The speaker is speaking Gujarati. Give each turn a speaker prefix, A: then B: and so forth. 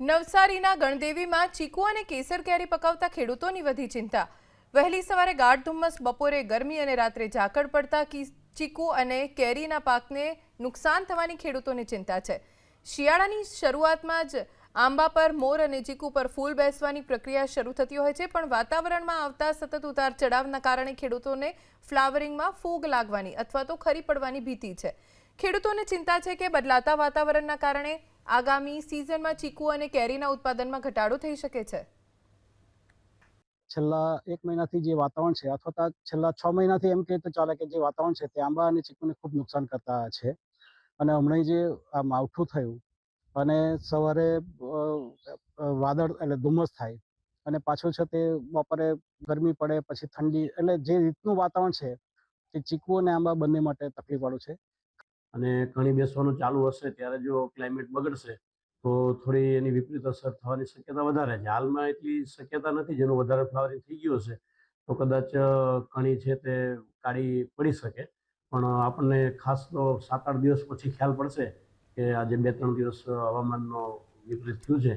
A: નવસારીના ગણદેવીમાં ચીકુ અને કેસર કેરી પકાવતા ખેડૂતોની વધી ચિંતા। વહેલી સવારે ગાઢ ધુમ્મસ, બપોરે ગરમી અને રાત્રે ઝાકળ પડતા ચીકુ અને કેરીના પાકને નુકસાન થવાની ખેડૂતોને ચિંતા છે। શિયાળાની શરૂઆતમાં જ આંબા પર મોર અને ચીકુ પર ફૂલ બેસવાની પ્રક્રિયા શરૂ થતી હોય છે, પણ વાતાવરણમાં આવતા સતત ઉતાર ચઢાવના કારણે ખેડૂતોને ફ્લાવરિંગમાં ફૂગ લાગવાની અથવા તો ખરી પડવાની ભીતિ છે। ખેડૂતોને ચિંતા છે કે બદલાતા વાતાવરણના કારણે આગામી સિઝનમાં ચીકુ અને કેરીના ઉત્પાદનમાં ઘટાડો થઈ શકે છે।
B: છેલ્લા 1 મહિનાથી જે વાતાવરણ છે અથવા તો છેલ્લા 6 મહિનાથી એમ કહીએ તો ચાલે કે જે વાતાવરણ છે તે આંબા અને ચીકુને ખૂબ નુકસાન કરતા છે। અને હમણાં જે આ માવઠું થયું અને સવારે વાદળ એટલે ધુમ્મસ થાય અને પાછું છે તે બપોરે ગરમી પડે પછી ઠંડી, એટલે જે રીતનું વાતાવરણ છે તે ચીકુ અને આંબા બંને માટે તકલીફવાળું છે।
C: અને કણી બેસવાનું ચાલુ હશે ત્યારે જો ક્લાઇમેટ બગડશે તો થોડી એની વિપરીત અસર થવાની શક્યતા વધારે છે। હાલમાં એટલી શક્યતા નથી, જેનું વધારે ફ્લાવરિંગ થઈ ગયું હશે તો કદાચ કણી છે તે કાળી પડી શકે, પણ આપણને ખાસ તો 7-8 દિવસ પછી ખ્યાલ પડશે કે આજે 2-3 દિવસ હવામાનનો વિપરીત થયું છે